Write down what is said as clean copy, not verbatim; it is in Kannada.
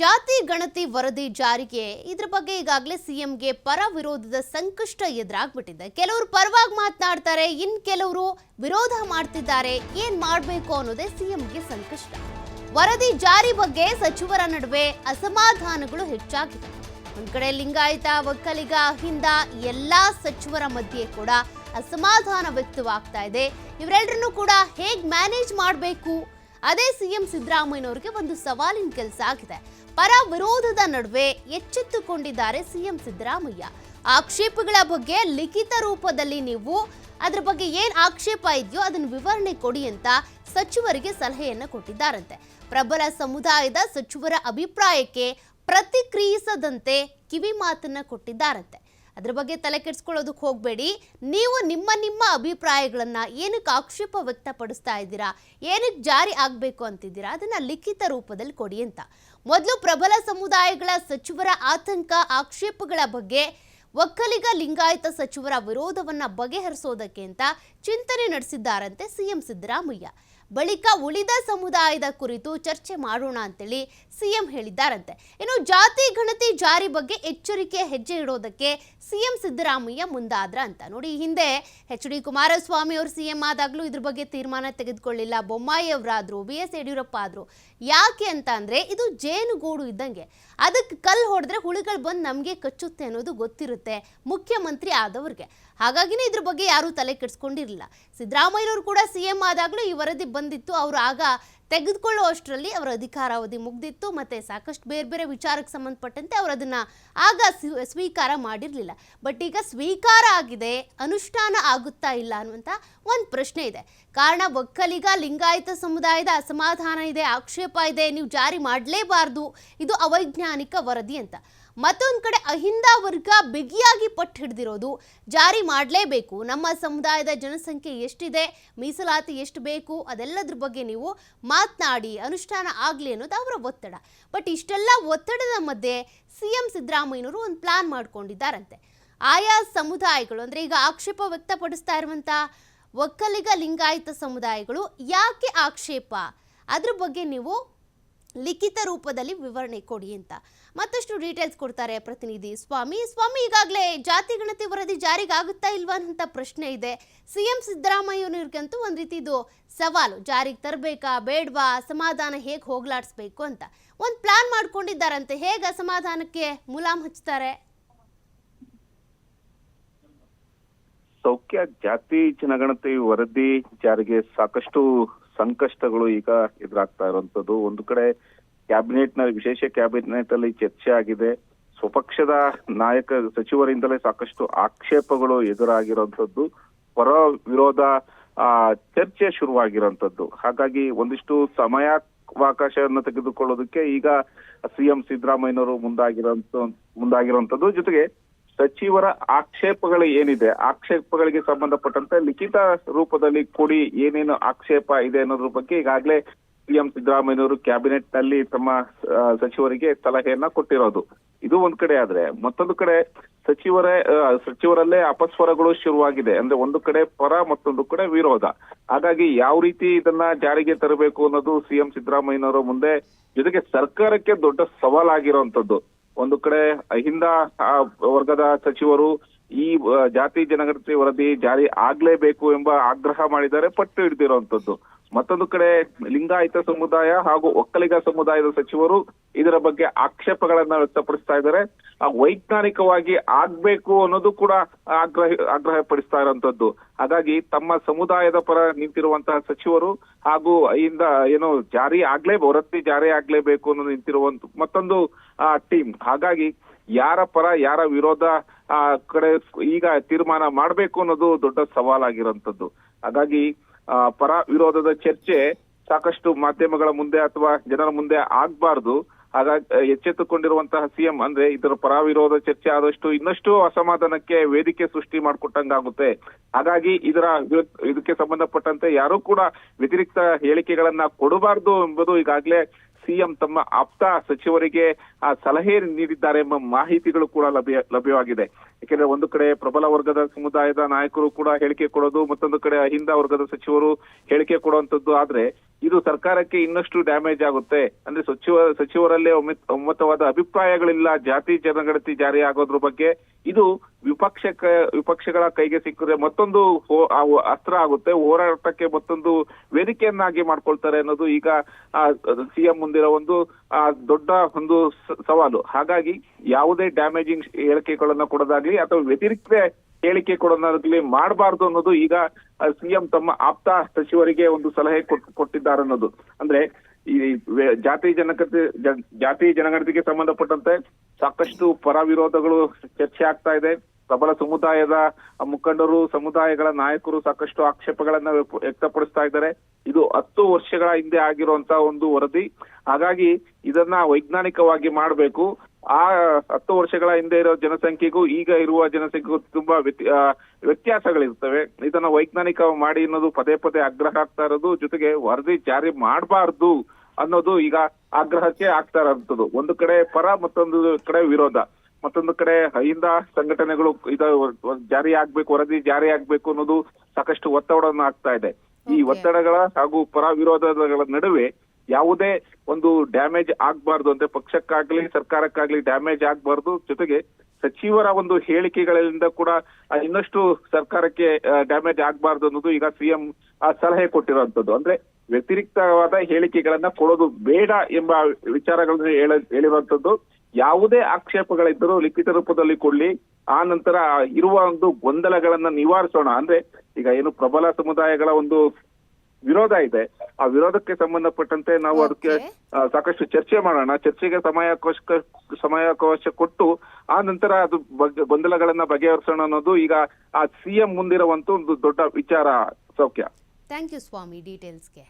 ಜಾತಿ ಗಣತಿ ವರದಿ ಜಾರಿಗೆ ಇದ್ರ ಬಗ್ಗೆ ಈಗಾಗಲೇ ಸಿಎಂಗೆ ಪರ ವಿರೋಧದ ಸಂಕಷ್ಟ ಎದುರಾಗ್ಬಿಟ್ಟಿದೆ. ಕೆಲವರು ಪರವಾಗಿ ಮಾತನಾಡ್ತಾರೆ, ಇನ್ ಕೆಲವರು ವಿರೋಧ ಮಾಡ್ತಿದ್ದಾರೆ. ಏನ್ ಮಾಡಬೇಕು ಅನ್ನೋದೇ ಸಿಎಂಗೆ ಸಂಕಷ್ಟ. ವರದಿ ಜಾರಿ ಬಗ್ಗೆ ಸಚಿವರ ನಡುವೆ ಅಸಮಾಧಾನಗಳು ಹೆಚ್ಚಾಗಿದೆ. ಒಂದ್ ಕಡೆ ಲಿಂಗಾಯತ, ಒಕ್ಕಲಿಗ, ಅಹಿಂದ ಎಲ್ಲಾ ಸಚಿವರ ಮಧ್ಯೆ ಕೂಡ ಅಸಮಾಧಾನ ವ್ಯಕ್ತವಾಗ್ತಾ ಇದೆ. ಇವರೆಲ್ಲರನ್ನೂ ಕೂಡ ಹೇಗ್ ಮ್ಯಾನೇಜ್ ಮಾಡಬೇಕು, ಅದೇ ಸಿಎಂ ಸಿದ್ದರಾಮಯ್ಯನವರಿಗೆ ಒಂದು ಸವಾಲಿನ ಕೆಲಸ ಆಗಿದೆ. ಪರ ವಿರೋಧದ ನಡುವೆ ಎಚ್ಚೆತ್ತುಕೊಂಡಿದ್ದಾರೆ ಸಿಎಂ ಸಿದ್ದರಾಮಯ್ಯ. ಆಕ್ಷೇಪಗಳ ಬಗ್ಗೆ ಲಿಖಿತ ರೂಪದಲ್ಲಿ ನೀವು ಅದ್ರ ಬಗ್ಗೆ ಏನ್ ಆಕ್ಷೇಪ ಇದೆಯೋ ಅದನ್ನು ವಿವರಣೆ ಕೊಡಿ ಅಂತ ಸಚಿವರಿಗೆ ಸಲಹೆಯನ್ನ ಕೊಟ್ಟಿದ್ದಾರಂತೆ. ಪ್ರಬಲ ಸಮುದಾಯದ ಸಚಿವರ ಅಭಿಪ್ರಾಯಕ್ಕೆ ಪ್ರತಿಕ್ರಿಯಿಸದಂತೆ ಕಿವಿ ಮಾತನ್ನ ಕೊಟ್ಟಿದ್ದಾರಂತೆ. ಅದ್ರ ಬಗ್ಗೆ ತಲೆ ಕೆಡಿಸ್ಕೊಳ್ಳೋದಕ್ಕೆ ಹೋಗಬೇಡಿ. ನೀವು ನಿಮ್ಮ ಅಭಿಪ್ರಾಯಗಳನ್ನ ಏನಕ್ಕೆ ಆಕ್ಷೇಪ ವ್ಯಕ್ತಪಡಿಸ್ತಾ ಇದ್ದೀರಾ, ಏನಕ್ಕೆ ಜಾರಿ ಆಗಬೇಕು ಅಂತಿದ್ದೀರಾ, ಅದನ್ನ ಲಿಖಿತ ರೂಪದಲ್ಲಿ ಕೊಡಿ ಅಂತ. ಮೊದಲು ಪ್ರಬಲ ಸಮುದಾಯಗಳ ಸಚಿವರ ಆತಂಕ, ಆಕ್ಷೇಪಗಳ ಬಗ್ಗೆ ಒಕ್ಕಲಿಗ, ಲಿಂಗಾಯತ ಸಚಿವರ ವಿರೋಧವನ್ನ ಬಗೆಹರಿಸೋದಕ್ಕೆ ಅಂತ ಚಿಂತನೆ ನಡೆಸಿದ್ದಾರಂತೆ ಸಿಎಂ ಸಿದ್ದರಾಮಯ್ಯ. ಬಳಿಕ ಉಳಿದ ಸಮುದಾಯದ ಕುರಿತು ಚರ್ಚೆ ಮಾಡೋಣ ಅಂತೇಳಿ ಸಿಎಂ ಹೇಳಿದ್ದಾರಂತೆ. ಇನ್ನು ಜಾತಿ ಗಣತಿ ಜಾರಿ ಬಗ್ಗೆ ಎಚ್ಚರಿಕೆ ಹೆಜ್ಜೆ ಇಡೋದಕ್ಕೆ ಸಿಎಂ ಸಿದ್ದರಾಮಯ್ಯ ಮುಂದಾದ್ರ ಅಂತ. ನೋಡಿ, ಹಿಂದೆ ಎಚ್.ಡಿ. ಕುಮಾರಸ್ವಾಮಿ ಅವರು ಸಿಎಂ ಆದಾಗಲೂ ಇದ್ರ ಬಗ್ಗೆ ತೀರ್ಮಾನ ತೆಗೆದುಕೊಳ್ಳಿಲ್ಲ. ಬೊಮ್ಮಾಯಿ ಅವರಾದ್ರು, BS ಯಡಿಯೂರಪ್ಪ ಆದ್ರು. ಯಾಕೆ ಅಂತ ಅಂದ್ರೆ ಇದು ಜೇನುಗೂಡು ಇದ್ದಂಗೆ. ಅದಕ್ಕೆ ಕಲ್ಲು ಹೊಡೆದ್ರೆ ಹುಳುಗಳು ಬಂದು ನಮಗೆ ಕಚ್ಚುತ್ತೆ ಅನ್ನೋದು ಗೊತ್ತಿರುತ್ತೆ ಮುಖ್ಯಮಂತ್ರಿ ಆದವ್ರಿಗೆ. ಹಾಗಾಗಿನೇ ಇದ್ರ ಬಗ್ಗೆ ಯಾರೂ ತಲೆ ಕೆಡಿಸ್ಕೊಂಡಿರಲಿಲ್ಲ. ಸಿದ್ದರಾಮಯ್ಯನವರು ಕೂಡ ಸಿಎಂ ಆದಾಗಲೂ ಈ ವರದಿ ಬಂದಿತ್ತು. ಅವರು ಆಗ ತೆಗೆದುಕೊಳ್ಳೋ ಅಷ್ಟರಲ್ಲಿ ಅವರ ಅಧಿಕಾರಾವಧಿ ಮುಗ್ದಿತ್ತು. ಮತ್ತೆ ಸಾಕಷ್ಟು ಬೇರೆ ಬೇರೆ ವಿಚಾರಕ್ಕೆ ಸಂಬಂಧಪಟ್ಟಂತೆ ಅವರು ಅದನ್ನ ಆಗ ಸ್ವೀಕಾರ ಮಾಡಿರಲಿಲ್ಲ. ಬಟ್ ಈಗ ಸ್ವೀಕಾರ ಆಗಿದೆ, ಅನುಷ್ಠಾನ ಆಗುತ್ತಾ ಇಲ್ಲ ಅನ್ನುವಂಥ ಒಂದು ಪ್ರಶ್ನೆ ಇದೆ. ಕಾರಣ ಒಕ್ಕಲಿಗ, ಲಿಂಗಾಯತ ಸಮುದಾಯದ ಅಸಮಾಧಾನ ಇದೆ, ಆಕ್ಷೇಪ ಇದೆ, ನೀವು ಜಾರಿ ಮಾಡಲೇಬಾರ್ದು, ಇದು ಅವೈಜ್ಞಾನಿಕ ವರದಿ ಅಂತ. ಮತ್ತೊಂದು ಕಡೆ ಅಹಿಂದ ವರ್ಗ ಬಿಗಿಯಾಗಿ ಪಟ್ಟು ಹಿಡಿದಿರೋದು, ಜಾರಿ ಮಾಡಲೇಬೇಕು, ನಮ್ಮ ಸಮುದಾಯದ ಜನಸಂಖ್ಯೆ ಎಷ್ಟಿದೆ, ಮೀಸಲಾತಿ ಎಷ್ಟು ಬೇಕು, ಅದೆಲ್ಲದ್ರ ಬಗ್ಗೆ ನೀವು ಮಾತನಾಡಿ, ಅನುಷ್ಠಾನ ಆಗಲಿ ಅನ್ನೋದು ಅವರ ಒತ್ತಡ. ಬಟ್ ಇಷ್ಟೆಲ್ಲ ಒತ್ತಡದ ಮಧ್ಯೆ ಸಿಎಂ ಸಿದ್ದರಾಮಯ್ಯನವರು ಒಂದು ಪ್ಲಾನ್ ಮಾಡ್ಕೊಂಡಿದ್ದಾರಂತೆ. ಆಯಾ ಸಮುದಾಯಗಳು ಅಂದರೆ ಈಗ ಆಕ್ಷೇಪ ವ್ಯಕ್ತಪಡಿಸ್ತಾ ಇರುವಂಥ ಒಕ್ಕಲಿಗ, ಲಿಂಗಾಯತ ಸಮುದಾಯಗಳು ಯಾಕೆ ಆಕ್ಷೇಪ, ಅದ್ರ ಬಗ್ಗೆ ನೀವು ಲಿಖಿತ ರೂಪದಲ್ಲಿ ವಿವರಣೆ ಕೊಡಿ ಅಂತ ಮತ್ತಷ್ಟು ಡೀಟೇಲ್ಸ್ ಕೊಡ್ತಾರೆ ಪ್ರತಿನಿಧಿ ಸ್ವಾಮಿ. ಈಗಾಗಲೇ ಜಾತಿ ಗಣತಿ ವರದಿ ಜಾರಿಗೆ ಆಗುತ್ತಾ ಇಲ್ವಾ ಅಂತ ಪ್ರಶ್ನೆ ಇದೆ. ಸಿಎಂ ಸಿದ್ದರಾಮಯ್ಯನವ್ರಿಗಂತೂ ಒಂದು ರೀತಿ ಇದು ಸವಾಲು, ಜಾರಿಗೆ ತರಬೇಕಾ ಬೇಡವಾ, ಅಸಮಾಧಾನ ಹೇಗೆ ಹೋಗ್ಲಾಡಿಸ್ಬೇಕು ಅಂತ ಒಂದು ಪ್ಲಾನ್ ಮಾಡ್ಕೊಂಡಿದ್ದಾರಂತೆ. ಹೇಗೆ ಅಸಮಾಧಾನಕ್ಕೆ ಮುಲಾಮ್ ಹಚ್ತಾರೆ? ಸೌಖ್ಯ ಜಾತಿ ಜನಗಣತಿ ವರದಿ ಜಾರಿಗೆ ಸಾಕಷ್ಟು ಸಂಕಷ್ಟಗಳು ಈಗ ಎದುರಾಗ್ತಾ ಇರುವಂತದ್ದು. ಒಂದು ಕಡೆ ಕ್ಯಾಬಿನೆಟ್ ನಲ್ಲಿ, ವಿಶೇಷ ಕ್ಯಾಬಿನೆಟ್ ಅಲ್ಲಿ ಚರ್ಚೆ ಆಗಿದೆ. ಸ್ವಪಕ್ಷದ ನಾಯಕ ಸಚಿವರಿಂದಲೇ ಸಾಕಷ್ಟು ಆಕ್ಷೇಪಗಳು ಎದುರಾಗಿರುವಂತದ್ದು, ಪರ ವಿರೋಧ ಚರ್ಚೆ ಶುರುವಾಗಿರುವಂತದ್ದು. ಹಾಗಾಗಿ ಒಂದಿಷ್ಟು ಸಮಯಾವಕಾಶವನ್ನು ತೆಗೆದುಕೊಳ್ಳೋದಕ್ಕೆ ಈಗ ಸಿಎಂ ಸಿದ್ದರಾಮಯ್ಯನವರು ಮುಂದಾಗಿರುವಂತದ್ದು. ಜೊತೆಗೆ ಸಚಿವರ ಆಕ್ಷೇಪಗಳು ಏನಿದೆ, ಆಕ್ಷೇಪಗಳಿಗೆ ಸಂಬಂಧಪಟ್ಟಂತೆ ಲಿಖಿತ ರೂಪದಲ್ಲಿ ಕೊಡಿ, ಏನೇನು ಆಕ್ಷೇಪ ಇದೆ ಅನ್ನೋದ್ರ ಬಗ್ಗೆ ಈಗಾಗಲೇ ಸಿಎಂ ಸಿದ್ದರಾಮಯ್ಯನವರು ಕ್ಯಾಬಿನೆಟ್ ನಲ್ಲಿ ತಮ್ಮ ಸಚಿವರಿಗೆ ಸಲಹೆಯನ್ನ ಕೊಟ್ಟಿರೋದು. ಇದು ಒಂದ್ ಕಡೆ ಆದ್ರೆ, ಮತ್ತೊಂದು ಕಡೆ ಸಚಿವರಲ್ಲೇ ಅಪಸ್ವರಗಳು ಶುರುವಾಗಿದೆ. ಅಂದ್ರೆ ಒಂದು ಕಡೆ ಪರ, ಮತ್ತೊಂದು ಕಡೆ ವಿರೋಧ. ಹಾಗಾಗಿ ಯಾವ ರೀತಿ ಇದನ್ನ ಜಾರಿಗೆ ತರಬೇಕು ಅನ್ನೋದು ಸಿಎಂ ಸಿದ್ದರಾಮಯ್ಯನವರ ಮುಂದೆ, ಜೊತೆಗೆ ಸರ್ಕಾರಕ್ಕೆ ದೊಡ್ಡ ಸವಾಲಾಗಿರುವಂತದ್ದು. ಒಂದು ಕಡೆ ಅಹಿಂದ ವರ್ಗದ ಸಚಿವರು ಈ ಜಾತಿ ಜನಗಣತಿ ವರದಿ ಜಾರಿ ಆಗ್ಲೇಬೇಕು ಎಂಬ ಆಗ್ರಹ ಮಾಡಿದ್ದಾರೆ, ಪಟ್ಟು ಹಿಡಿದಿರುವಂತದ್ದು. ಮತ್ತೊಂದು ಕಡೆ ಲಿಂಗಾಯತ ಸಮುದಾಯ ಹಾಗೂ ಒಕ್ಕಲಿಗ ಸಮುದಾಯದ ಸಚಿವರು ಇದರ ಬಗ್ಗೆ ಆಕ್ಷೇಪಗಳನ್ನ ವ್ಯಕ್ತಪಡಿಸ್ತಾ ಇದ್ದಾರೆ. ವೈಜ್ಞಾನಿಕವಾಗಿ ಆಗ್ಬೇಕು ಅನ್ನೋದು ಕೂಡ ಆಗ್ರಹ ಪಡಿಸ್ತಾ ಇರುವಂತದ್ದು. ಹಾಗಾಗಿ ತಮ್ಮ ಸಮುದಾಯದ ಪರ ನಿಂತಿರುವಂತಹ ಸಚಿವರು ಹಾಗೂ ಏನು ವರದಿ ಜಾರಿ ಆಗ್ಲೇಬೇಕು ಅನ್ನೋದು ನಿಂತಿರುವಂತ ಮತ್ತೊಂದು ಟೀಮ್. ಹಾಗಾಗಿ ಯಾರ ಪರ ಯಾರ ವಿರೋಧ ಕಡೆ ಈಗ ತೀರ್ಮಾನ ಮಾಡ್ಬೇಕು ಅನ್ನೋದು ದೊಡ್ಡ ಸವಾಲಾಗಿರುವಂತದ್ದು. ಹಾಗಾಗಿ ಪರ ವಿರೋಧದ ಚರ್ಚೆ ಸಾಕಷ್ಟು ಮಾಧ್ಯಮಗಳ ಮುಂದೆ ಅಥವಾ ಜನರ ಮುಂದೆ ಆಗ್ಬಾರ್ದು. ಹಾಗಾಗಿ ಎಚ್ಚೆತ್ತುಕೊಂಡಿರುವಂತಹ ಸಿಎಂ, ಅಂದ್ರೆ ಇದರ ಪರ ವಿರೋಧ ಚರ್ಚೆ ಆದಷ್ಟು ಇನ್ನಷ್ಟು ಅಸಮಾಧಾನಕ್ಕೆ ವೇದಿಕೆ ಸೃಷ್ಟಿ ಮಾಡ್ಕೊಟ್ಟಂಗಾಗುತ್ತೆ. ಹಾಗಾಗಿ ಇದಕ್ಕೆ ಸಂಬಂಧಪಟ್ಟಂತೆ ಯಾರು ಕೂಡ ವ್ಯತಿರಿಕ್ತ ಹೇಳಿಕೆಗಳನ್ನ ಕೊಡಬಾರ್ದು ಎಂಬುದು ಈಗಾಗಲೇ ಸಿಎಂ ತಮ್ಮ ಆಪ್ತ ಸಚಿವರಿಗೆ ಸಲಹೆ ನೀಡಿದ್ದಾರೆ ಎಂಬ ಮಾಹಿತಿಗಳು ಕೂಡ ಲಭ್ಯವಾಗಿದೆ. ಯಾಕೆಂದ್ರೆ ಒಂದು ಕಡೆ ಪ್ರಬಲ ವರ್ಗದ ಸಮುದಾಯದ ನಾಯಕರು ಕೂಡ ಹೇಳಿಕೆ ಕೊಡೋದು, ಮತ್ತೊಂದು ಕಡೆ ಅಹಿಂದ ವರ್ಗದ ಸಚಿವರು ಹೇಳಿಕೆ ಕೊಡುವಂತದ್ದು. ಆದ್ರೆ ಇದು ಸರ್ಕಾರಕ್ಕೆ ಇನ್ನಷ್ಟು ಡ್ಯಾಮೇಜ್ ಆಗುತ್ತೆ. ಅಂದ್ರೆ ಸಚಿವರಲ್ಲೇ ಒಮ್ಮತವಾದ ಅಭಿಪ್ರಾಯಗಳಿಲ್ಲ ಜಾತಿ ಜನಗಣತಿ ಜಾರಿ ಆಗೋದ್ರ ಬಗ್ಗೆ. ಇದು ವಿಪಕ್ಷಗಳ ಕೈಗೆ ಸಿಕ್ಕಿದ್ರೆ ಮತ್ತೊಂದು ಅಸ್ತ್ರ ಆಗುತ್ತೆ, ಹೋರಾಟಕ್ಕೆ ಮತ್ತೊಂದು ವೇದಿಕೆಯನ್ನಾಗಿ ಮಾಡ್ಕೊಳ್ತಾರೆ ಅನ್ನೋದು ಈಗ ಸಿಎಂ ಮುಂದಿರೋ ಒಂದು ದೊಡ್ಡ ಒಂದು ಸವಾಲು. ಹಾಗಾಗಿ ಯಾವುದೇ ಡ್ಯಾಮೇಜಿಂಗ್ ಹೇಳಿಕೆಗಳನ್ನ ಕೊಡೋದಾಗ್ಲಿ ಅಥವಾ ವ್ಯತಿರಿಕ್ತ ಹೇಳಿಕೆ ಕೊಡೋದಾಗ್ಲಿ ಮಾಡಬಾರ್ದು ಅನ್ನೋದು ಈಗ ಸಿಎಂ ತಮ್ಮ ಆಪ್ತ ಸಚಿವರಿಗೆ ಒಂದು ಸಲಹೆ ಕೊಟ್ಟಿದ್ದಾರೆ ಅನ್ನೋದು. ಅಂದ್ರೆ ಈ ಜಾತಿ ಜನಗಣತಿಗೆ ಸಂಬಂಧಪಟ್ಟಂತೆ ಸಾಕಷ್ಟು ಪರ ವಿರೋಧಗಳು ಚರ್ಚೆ ಆಗ್ತಾ ಇದೆ. ಪ್ರಬಲ ಸಮುದಾಯದ ಮುಖಂಡರು, ಸಮುದಾಯಗಳ ನಾಯಕರು ಸಾಕಷ್ಟು ಆಕ್ಷೇಪಗಳನ್ನ ವ್ಯಕ್ತಪಡಿಸ್ತಾ ಇದ್ದಾರೆ. ಇದು 10 ವರ್ಷಗಳ ಹಿಂದೆ ಆಗಿರುವಂತ ಒಂದು ವರದಿ. ಹಾಗಾಗಿ ಇದನ್ನ ವೈಜ್ಞಾನಿಕವಾಗಿ ಮಾಡಬೇಕು. ಆ 10 ವರ್ಷಗಳ ಹಿಂದೆ ಇರೋ ಜನಸಂಖ್ಯೆಗೂ ಈಗ ಇರುವ ಜನಸಂಖ್ಯೆಗೂ ತುಂಬಾ ವ್ಯತ್ಯಾಸಗಳಿರ್ತವೆ. ಇದನ್ನ ವೈಜ್ಞಾನಿಕ ಮಾಡಿ ಅನ್ನೋದು ಪದೇ ಪದೇ ಆಗ್ರಹ ಆಗ್ತಾ ಇರೋದು. ಜೊತೆಗೆ ವರದಿ ಜಾರಿ ಮಾಡಬಾರ್ದು ಅನ್ನೋದು ಈಗ ಆಗ್ರಹಕ್ಕೆ ಆಗ್ತಾ ಇರೋಂಥದ್ದು. ಒಂದು ಕಡೆ ಪರ, ಮತ್ತೊಂದು ಕಡೆ ವಿರೋಧ, ಮತ್ತೊಂದು ಕಡೆ ಅಹಿಂದ ಸಂಘಟನೆಗಳು ಜಾರಿ ಆಗ್ಬೇಕು, ವರದಿ ಜಾರಿ ಆಗ್ಬೇಕು ಅನ್ನೋದು ಸಾಕಷ್ಟು ಒತ್ತಡವನ್ನು ಆಗ್ತಾ ಇದೆ. ಈ ಒತ್ತಡಗಳ ಹಾಗೂ ಪರ ವಿರೋಧಗಳ ನಡುವೆ ಯಾವುದೇ ಒಂದು ಡ್ಯಾಮೇಜ್ ಆಗ್ಬಾರ್ದು, ಅಂದ್ರೆ ಪಕ್ಷಕ್ಕಾಗ್ಲಿ ಸರ್ಕಾರಕ್ಕಾಗ್ಲಿ ಡ್ಯಾಮೇಜ್ ಆಗ್ಬಾರ್ದು. ಜೊತೆಗೆ ಸಚಿವರ ಒಂದು ಹೇಳಿಕೆಗಳಿಂದ ಕೂಡ ಇನ್ನಷ್ಟು ಸರ್ಕಾರಕ್ಕೆ ಡ್ಯಾಮೇಜ್ ಆಗ್ಬಾರ್ದು ಅನ್ನೋದು ಈಗ ಸಿಎಂ ಸಲಹೆ ಕೊಟ್ಟಿರುವಂತದ್ದು. ಅಂದ್ರೆ ವ್ಯತಿರಿಕ್ತವಾದ ಹೇಳಿಕೆಗಳನ್ನ ಕೊಡೋದು ಬೇಡ ಎಂಬ ವಿಚಾರಗಳನ್ನ ಹೇಳಿರುವಂತದ್ದು. ಯಾವುದೇ ಆಕ್ಷೇಪಗಳಿದ್ದರೂ ಲಿಖಿತ ರೂಪದಲ್ಲಿ ಕೊಡ್ಲಿ, ಆ ನಂತರ ಇರುವ ಒಂದು ಗೊಂದಲಗಳನ್ನ ನಿವಾರಿಸೋಣ. ಅಂದ್ರೆ ಈಗ ಏನು ಪ್ರಬಲ ಸಮುದಾಯಗಳ ಒಂದು ವಿರೋಧ ಇದೆ, ಆ ವಿರೋಧಕ್ಕೆ ಸಂಬಂಧಪಟ್ಟಂತೆ ನಾವು ಅದಕ್ಕೆ ಸಾಕಷ್ಟು ಚರ್ಚೆ ಮಾಡೋಣ. ಚರ್ಚೆಗೆ ಸಮಯಾವಕಾಶ ಕೊಟ್ಟು ಆ ನಂತರ ಅದು ಗೊಂದಲಗಳನ್ನ ಬಗೆಹರಿಸೋಣ ಅನ್ನೋದು ಈಗ ಆ ಸಿಎಂ ಮುಂದಿರುವಂತ ಒಂದು ದೊಡ್ಡ ವಿಚಾರ. ಸೌಖ್ಯ. ಥ್ಯಾಂಕ್ ಯು ಸ್ವಾಮಿ ಡೀಟೇಲ್ಸ್ಗೆ.